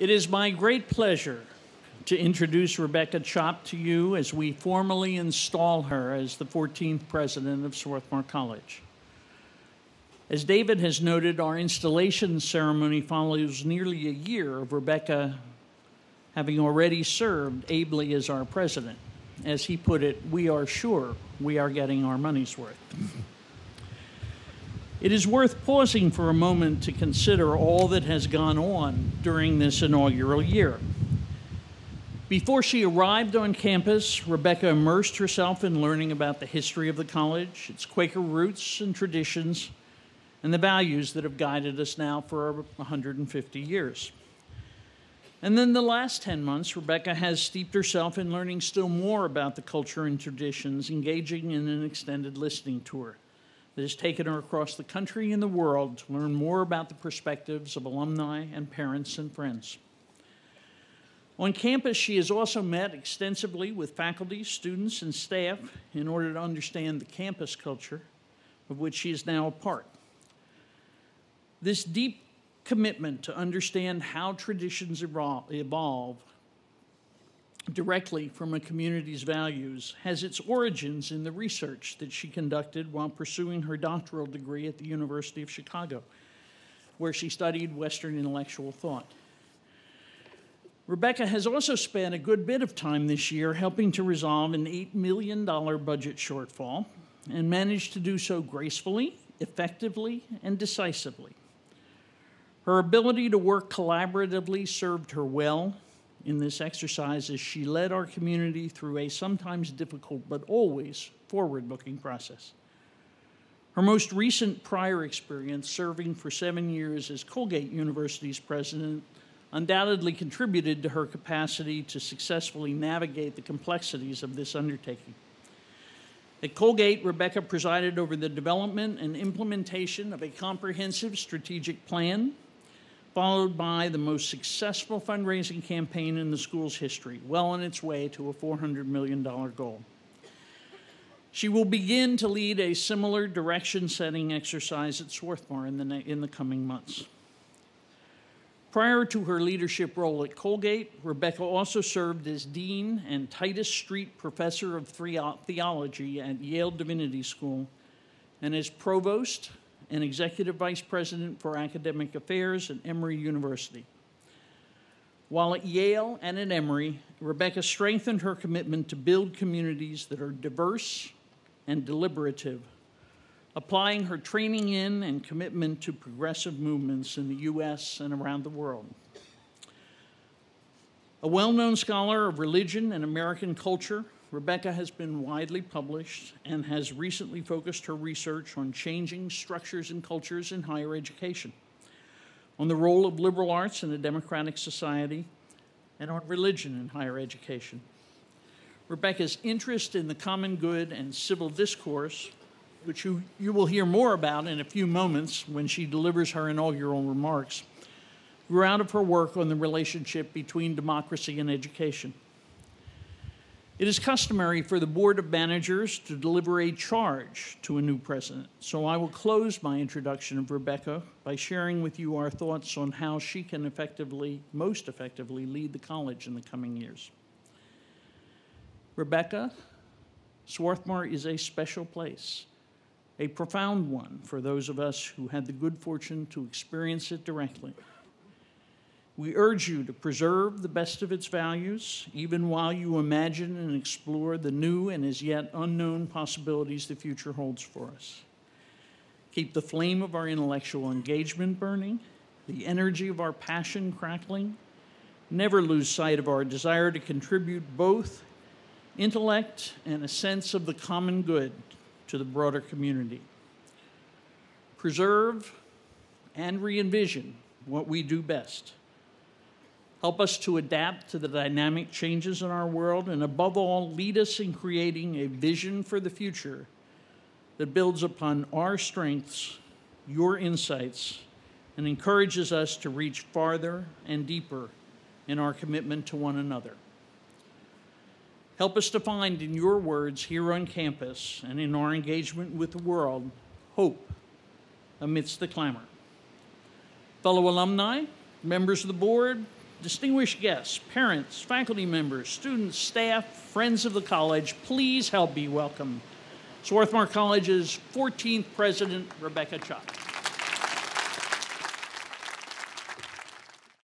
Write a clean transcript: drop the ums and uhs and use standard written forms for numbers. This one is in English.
It is my great pleasure to introduce Rebecca Chopp to you as we formally install her as the 14th president of Swarthmore College. As David has noted, our installation ceremony follows nearly a year of Rebecca having already served ably as our president. As he put it, we are sure we are getting our money's worth. It is worth pausing for a moment to consider all that has gone on during this inaugural year. Before she arrived on campus, Rebecca immersed herself in learning about the history of the college, its Quaker roots and traditions, and the values that have guided us now for over 150 years. And then the last 10 months, Rebecca has steeped herself in learning still more about the culture and traditions, engaging in an extended listening tour that has taken her across the country and the world to learn more about the perspectives of alumni and parents and friends. On campus, she has also met extensively with faculty, students, and staff in order to understand the campus culture of which she is now a part. This deep commitment to understand how traditions evolve directly from a community's values has its origins in the research that she conducted while pursuing her doctoral degree at the University of Chicago, where she studied Western intellectual thought. Rebecca has also spent a good bit of time this year helping to resolve an $8 million budget shortfall and managed to do so gracefully, effectively, and decisively. Her ability to work collaboratively served her well in this exercise as she led our community through a sometimes difficult but always forward-looking process. Her most recent prior experience, serving for 7 years as Colgate University's president, undoubtedly contributed to her capacity to successfully navigate the complexities of this undertaking. At Colgate, Rebecca presided over the development and implementation of a comprehensive strategic plan, followed by the most successful fundraising campaign in the school's history, well on its way to a $400 million goal. She will begin to lead a similar direction-setting exercise at Swarthmore in the coming months. Prior to her leadership role at Colgate, Rebecca also served as Dean and Titus Street Professor of Theology at Yale Divinity School and as Provost and Executive Vice President for Academic Affairs at Emory University. While at Yale and at Emory, Rebecca strengthened her commitment to build communities that are diverse and deliberative, applying her training in and commitment to progressive movements in the U.S. and around the world. A well-known scholar of religion and American culture, Rebecca has been widely published and has recently focused her research on changing structures and cultures in higher education, on the role of liberal arts in a democratic society, and on religion in higher education. Rebecca's interest in the common good and civil discourse, which you will hear more about in a few moments when she delivers her inaugural remarks, grew out of her work on the relationship between democracy and education. It is customary for the Board of Managers to deliver a charge to a new president, so I will close my introduction of Rebecca by sharing with you our thoughts on how she can most effectively lead the college in the coming years. Rebecca, Swarthmore is a special place, a profound one for those of us who had the good fortune to experience it directly. We urge you to preserve the best of its values, even while you imagine and explore the new and as yet unknown possibilities the future holds for us. Keep the flame of our intellectual engagement burning, the energy of our passion crackling. Never lose sight of our desire to contribute both intellect and a sense of the common good to the broader community. Preserve and re-envision what we do best. Help us to adapt to the dynamic changes in our world, and above all, lead us in creating a vision for the future that builds upon our strengths, your insights, and encourages us to reach farther and deeper in our commitment to one another. Help us to find in your words here on campus and in our engagement with the world, hope amidst the clamor. Fellow alumni, members of the board, distinguished guests, parents, faculty members, students, staff, friends of the college, please help me welcome Swarthmore College's 14th President, Rebecca Chopp.